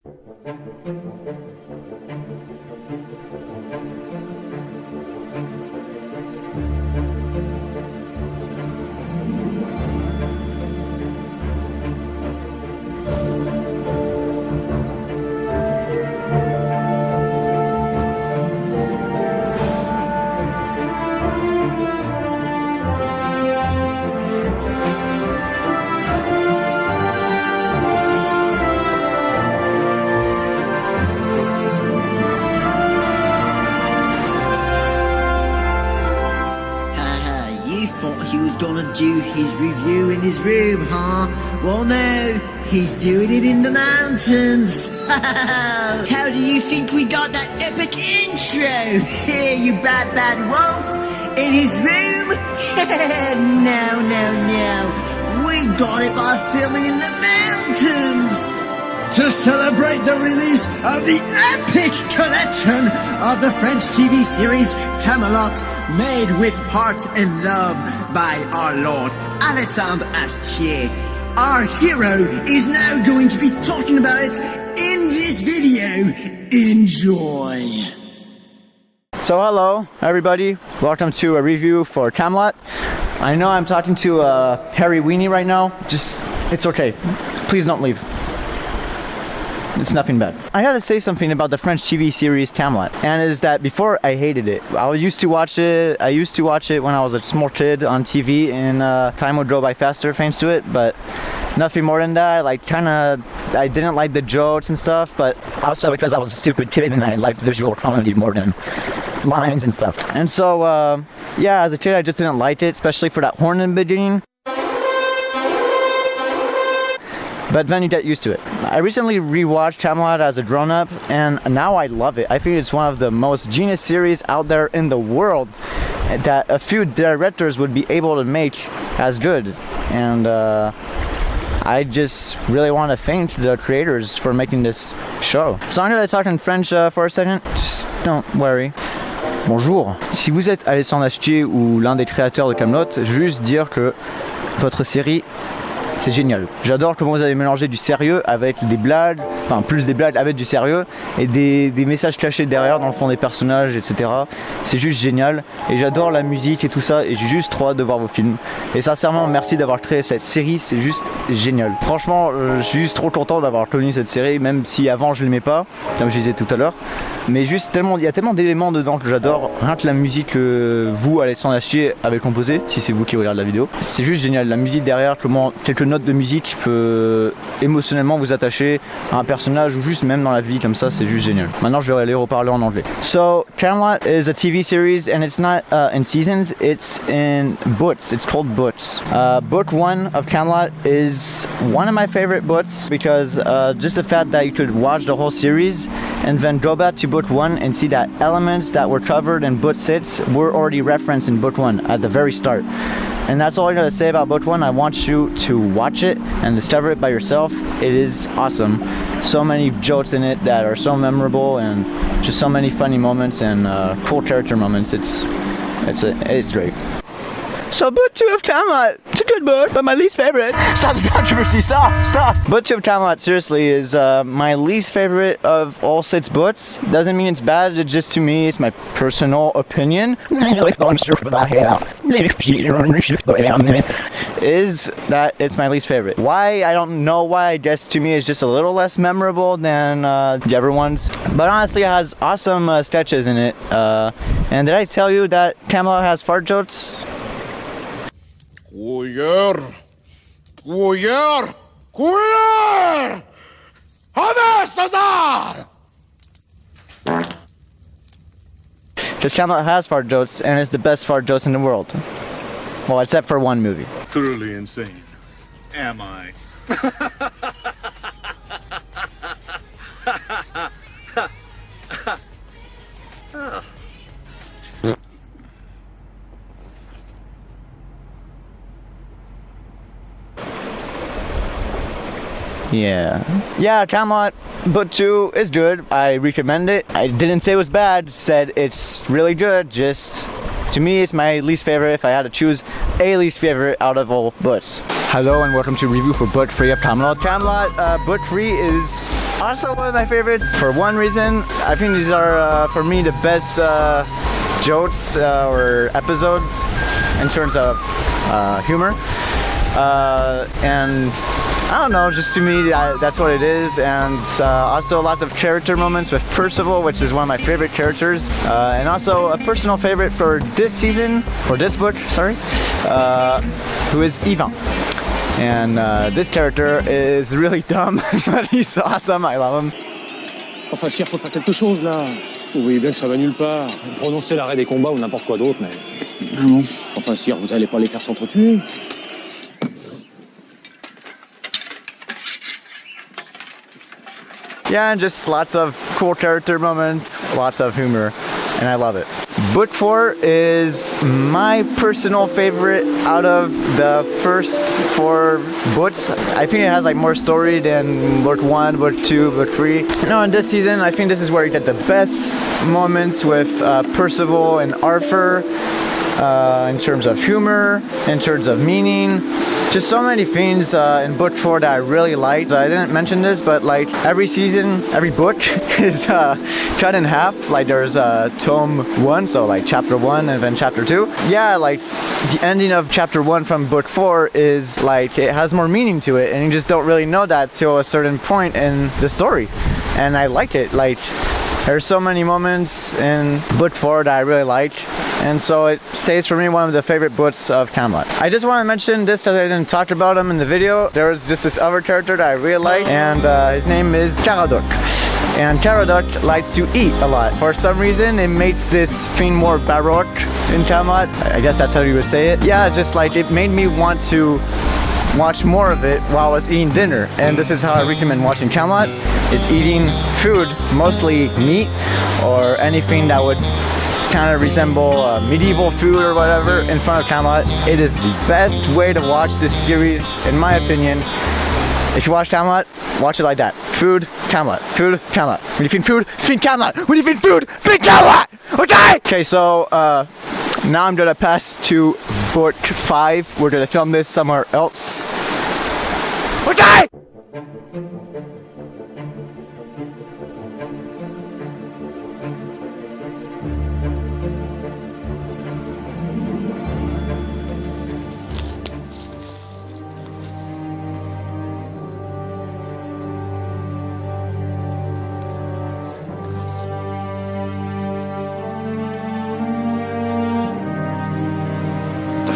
He was gonna do his review in his room, huh? Well, no, he's doing it in the mountains. How do you think we got that epic intro? Here, you bad wolf, in his room? No. We got it by filming in the mountains. To celebrate the release of the epic collection of the French TV series Kaamelott, made with heart and love by our Lord Alexandre Astier. Our hero is now going to be talking about it in this video. Enjoy! So hello everybody, welcome to a review for Kaamelott. I know I'm talking to a hairy weenie right now, it's okay, please don't leave. It's nothing bad. I gotta say something about the French TV series Kaamelott, and is that before I hated it. I used to watch it when I was a small kid on TV, and time would go by faster thanks to it, but nothing more than that. I didn't like the jokes and stuff, but also because I was a stupid kid and I liked visual comedy more than lines and stuff. And so, yeah, as a kid I just didn't like it, especially for that horn in the beginning. But then you get used to it. I recently rewatched Kaamelott as a grown-up, and now I love it. I think it's one of the most genius series out there in the world that a few directors would be able to make as good. And I just really want to thank the creators for making this show. So I'm going to talk in French for a second. Just don't worry. Bonjour. Si vous êtes Alexandre Astier ou l'un des créateurs de Kaamelott, je veux juste dire que votre série, c'est génial. J'adore comment vous avez mélangé du sérieux avec des blagues, enfin plus des blagues avec du sérieux et des messages cachés derrière dans le fond des personnages, etc. C'est juste génial et j'adore la musique et tout ça et j'ai juste trop hâte de voir vos films. Et sincèrement, merci d'avoir créé cette série, c'est juste génial. Franchement, je suis juste trop content d'avoir connu cette série, même si avant je l'aimais pas, comme je disais tout à l'heure. Mais juste tellement, il y a tellement d'éléments dedans que j'adore. Rien que la musique que vous, Alexandre Astier, avez composée, si c'est vous qui regardez la vidéo, c'est juste génial. La musique derrière, comment quelques notes de musique peut émotionnellement vous attacher à un personnage ou juste même dans la vie comme ça, c'est juste génial. Maintenant je vais aller reparler en anglais. So Kaamelott is a TV series and it's not in seasons, it's in books. It's called books. Book 1 of Kaamelott is one of my favorite books because just the fact that you could watch the whole series and then go back to book 1 and see that elements that were covered in book 6 were already referenced in book 1 at the very start. And that's all I gotta say about book 1. I want you to watch it and discover it by yourself. It is awesome. So many jokes in it that are so memorable and just so many funny moments and cool character moments. It's great. So book 2 of Kaamelott, it's a good book, but my least favorite. Stop the controversy, stop. Book 2 of Kaamelott, seriously, is my least favorite of all 6 books. Doesn't mean it's bad, it's just to me, it's my personal opinion. Is that it's my least favorite. Why? I don't know why. I guess to me it's just a little less memorable than the other ones. But honestly, it has awesome sketches in it. And did I tell you that Kaamelott has fart jokes? Cuyer! César! Because Kaamelott has fart jokes, and it's the best fart jokes in the world. Well, except for one movie. Thoroughly insane. Am I? Yeah, Kaamelott book 2 is good. I recommend it. I didn't say it was bad, said it's really good. Just to me, it's my least favorite if I had to choose a least favorite out of all books. Hello and welcome to review for book 3 of Kaamelott. Kaamelott, book 3 is also one of my favorites for one reason. I think these are, for me, the best jokes or episodes in terms of humor. And I don't know, just to me that's what it is. And also lots of character moments with Percival, which is one of my favorite characters. And also a personal favorite for this season, for this book, sorry, who is Ivan. And this character is really dumb, but he's awesome, I love him. Enfin, Sire, faut faire quelque chose, là. Vous voyez bien que ça va nulle part. Prononcer l'arrêt des combats ou n'importe quoi d'autre, mais... Ah bon? Enfin, Sire, vous allez pas les faire s'entretuer? Yeah, and just lots of cool character moments, lots of humor, and I love it. Book 4 is my personal favorite out of the first 4 books. I think it has like more story than book 1, book 2, book 3. No, in this season, I think this is where you get the best moments with Percival and Arthur, in terms of humor, in terms of meaning. Just so many things in book 4 that I really liked. I didn't mention this, but like every season, every book is cut in half. Like there's tome 1, so like chapter 1 and then chapter 2. Yeah, like the ending of chapter 1 from book 4 is like, it has more meaning to it, and you just don't really know that till a certain point in the story. And I like it. Like there's so many moments in book 4 that I really like. And so it stays for me one of the favorite books of Kaamelott. I just want to mention this because I didn't talk about him in the video. There was just this other character that I really like, and his name is Kaamelott. And Kaamelott likes to eat a lot. For some reason, it makes this thing more baroque in Kaamelott. I guess that's how you would say it. Yeah, just like it made me want to watch more of it while I was eating dinner. And this is how I recommend watching Kaamelott, is eating food, mostly meat or anything that would kind of resemble medieval food or whatever in front of Kaamelott. It is the best way to watch this series, in my opinion. If you watch Kaamelott, watch it like that. Food, Kaamelott. Food, Kaamelott. When you feed food, feed Kaamelott. When you feed food, feed Kaamelott! Okay? Okay, so now I'm gonna pass to book 5. We're gonna film this somewhere else. Okay!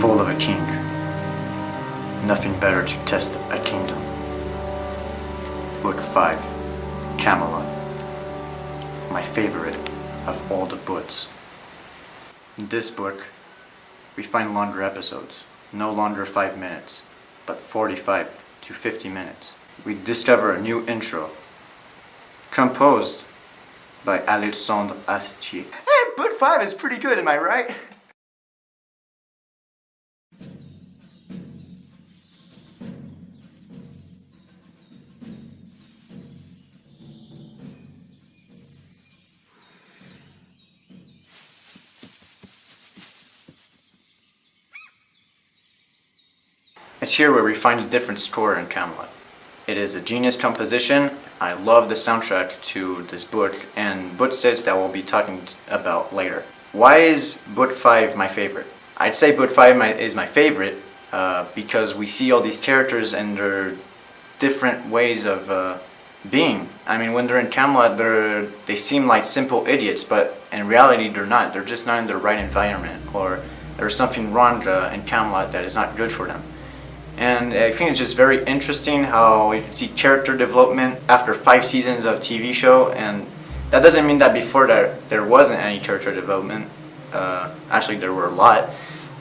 Fall of a king. Nothing better to test a kingdom. Book 5, Kaamelott. My favorite of all the books. In this book, we find longer episodes. No longer 5 minutes, but 45 to 50 minutes. We discover a new intro, composed by Alexandre Astier. Hey, book 5 is pretty good, am I right? It's here where we find a different score in Kaamelott. It is a genius composition. I love the soundtrack to this book and book 6 that we'll be talking about later. Why is book 5 my favorite? I'd say book 5 is my favorite because we see all these characters and their different ways of being. I mean, when they're in Kaamelott, they seem like simple idiots, but in reality they're not. They're just not in the right environment, or there's something wrong in Kaamelott that is not good for them. And I think it's just very interesting how you can see character development after 5 seasons of TV show, and that doesn't mean that before that there wasn't any character development. Actually, there were a lot.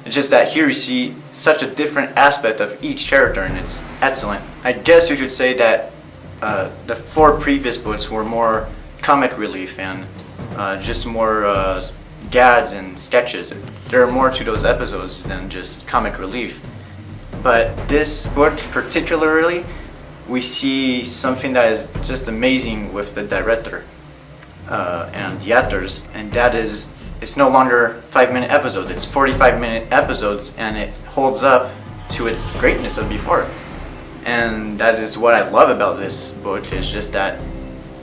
It's just that here you see such a different aspect of each character, and it's excellent. I guess you could say that the 4 previous books were more comic relief and just more gags and sketches. There are more to those episodes than just comic relief. But this book particularly, we see something that is just amazing with the director and the actors, and that is, it's no longer 5-minute episodes, it's 45-minute episodes, and it holds up to its greatness of before. And that is what I love about this book, is just that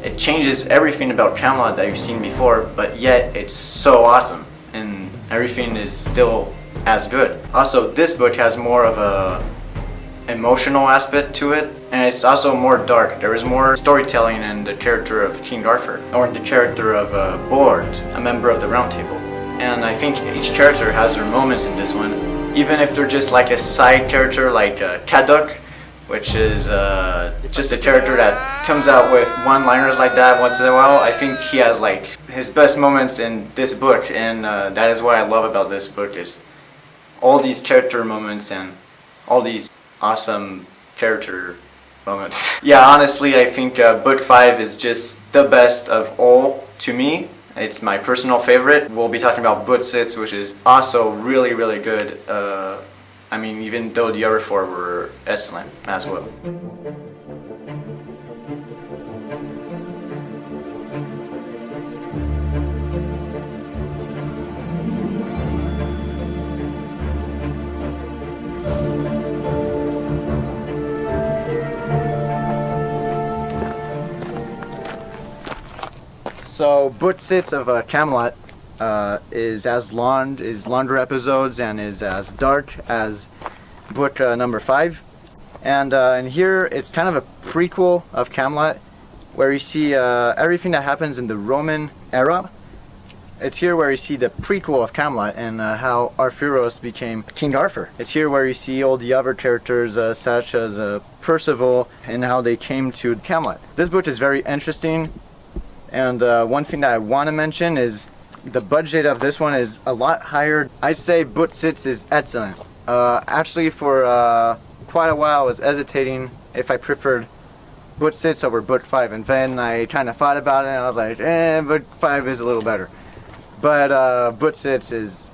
it changes everything about Kaamelott that you've seen before, but yet it's so awesome and everything is still as good. Also, this book has more of a emotional aspect to it, and it's also more dark. There is more storytelling in the character of King Arthur, or the character of Bullard, a member of the Round Table. And I think each character has their moments in this one, even if they're just like a side character like Kaamelott, which is just a character that comes out with one-liners like that once in a while. I think he has like his best moments in this book, and that is what I love about this book, is all these character moments and all these awesome character moments. Yeah, honestly, I think book 5 is just the best of all to me. It's my personal favorite. We'll be talking about book 6, which is also really, really good. I mean, even though the other 4 were excellent as well. So, book 6 of Kaamelott is as long, is longer episodes and is as dark as book number 5. And here it's kind of a prequel of Kaamelott, where you see everything that happens in the Roman era. It's here where you see the prequel of Kaamelott and how Arthuros became King Arthur. It's here where you see all the other characters such as Percival and how they came to Kaamelott. This book is very interesting. And one thing that I want to mention is the budget of this one is a lot higher. I'd say book 6 is excellent. Actually, for quite a while I was hesitating if I preferred book 6 over book 5, and then I kind of thought about it and I was like, book 5 is a little better. But book 6 is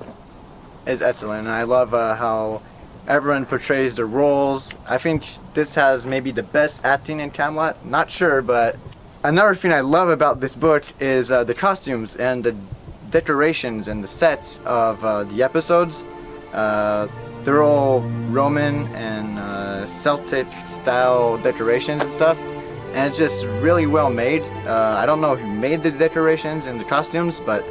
excellent, and I love how everyone portrays the roles. I think this has maybe the best acting in Kaamelott. Not sure, but another thing I love about this book is the costumes and the decorations and the sets of the episodes. They're all Roman and Celtic style decorations and stuff, and it's just really well made. I don't know who made the decorations and the costumes, but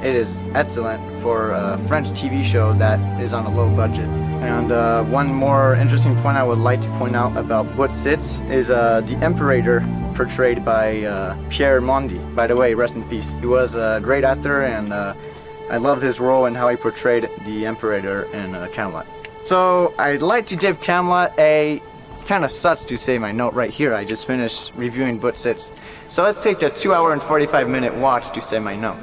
it is excellent for a French TV show that is on a low budget. And one more interesting point I would like to point out about book 6 is the Imperator, portrayed by Pierre Mondi. By the way, rest in peace. He was a great actor, and I loved his role and how he portrayed the Imperator in Kaamelott. So I'd like to give Kaamelott a... It kind of sucks to say my note right here. I just finished reviewing book 6. So let's take a 2 hour and 45 minute watch to say my note.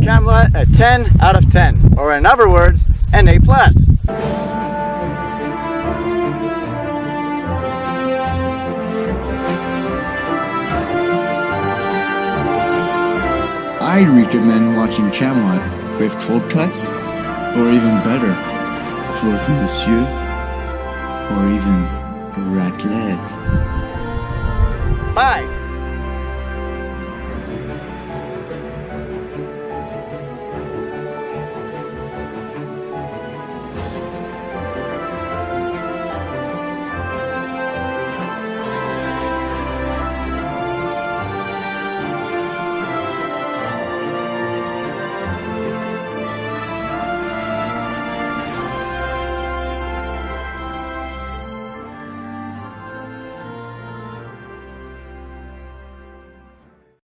Kaamelott a 10 out of 10, or in other words, an A+. I'd recommend watching Kaamelott with cold cuts, or even better, Claude Monsieur. or even raclette. Bye!